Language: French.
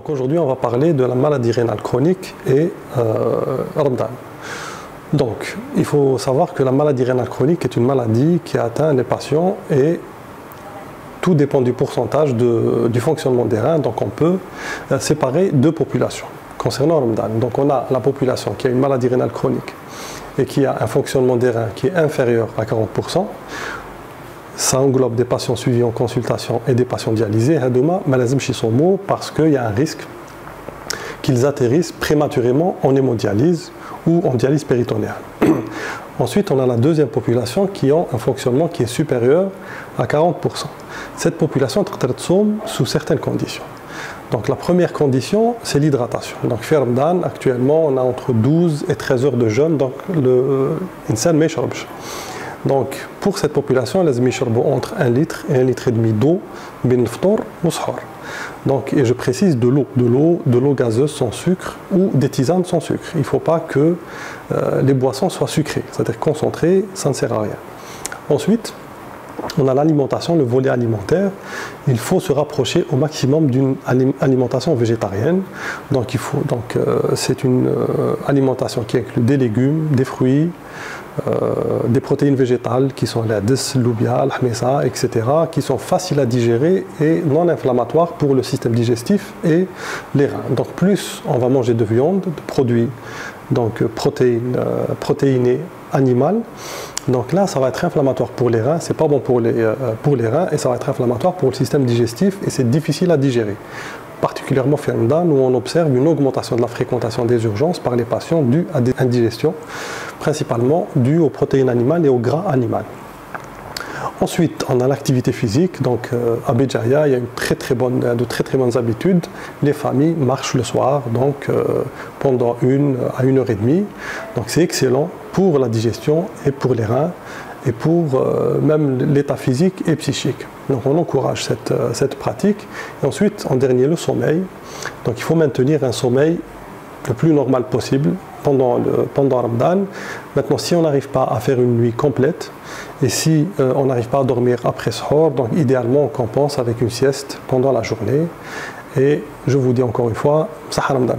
Donc aujourd'hui, on va parler de la maladie rénale chronique et Ramadan. Donc, il faut savoir que la maladie rénale chronique est une maladie qui atteint les patients et tout dépend du pourcentage du fonctionnement des reins. Donc, on peut séparer deux populations concernant Ramadan. Donc, on a la population qui a une maladie rénale chronique et qui a un fonctionnement des reins qui est inférieur à 40%. Ça englobe des patients suivis en consultation et des patients dialysés. Parce qu'il y a un risque qu'ils atterrissent prématurément en hémodialyse ou en dialyse péritonéale. Ensuite, on a la deuxième population qui a un fonctionnement qui est supérieur à 40%. Cette population est sous certaines conditions. Donc la première condition, c'est l'hydratation. Donc Ramadan, actuellement, on a entre 12 et 13 heures de jeûne, donc l'insan ne boit pas. Donc pour cette population, les amis entre 1 litre et 1,5 litre d'eau, bin ftour ou sahar. Donc, et je précise de l'eau gazeuse sans sucre ou des tisanes sans sucre. Il ne faut pas que les boissons soient sucrées, c'est-à-dire concentrées, ça ne sert à rien. Ensuite, on a l'alimentation, le volet alimentaire. Il faut se rapprocher au maximum d'une alimentation végétarienne. Donc, c'est une alimentation qui inclut des légumes, des fruits, des protéines végétales qui sont la dis, l'oubia, l'hmesa, etc., qui sont faciles à digérer et non inflammatoires pour le système digestif et les reins. Donc plus on va manger de viande, de produits donc protéinés animales, donc là ça va être inflammatoire pour les reins, c'est pas bon pour les reins et ça va être inflammatoire pour le système digestif et c'est difficile à digérer. Particulièrement au Ramadan où on observe une augmentation de la fréquentation des urgences par les patients due à des indigestions, principalement dues aux protéines animales et au gras animal. Ensuite, on a l'activité physique. Donc, à Béjaïa, il y a de très bonnes habitudes. Les familles marchent le soir, donc pendant 1 à 1h30. Donc, c'est excellent pour la digestion et pour les reins et pour même l'état physique et psychique. Donc on encourage cette pratique. Et ensuite, en dernier, le sommeil. Donc il faut maintenir un sommeil le plus normal possible pendant Ramadan. Maintenant, si on n'arrive pas à faire une nuit complète et si on n'arrive pas à dormir après sahur, donc idéalement on compense avec une sieste pendant la journée. Et je vous dis encore une fois, Sahar Ramadan.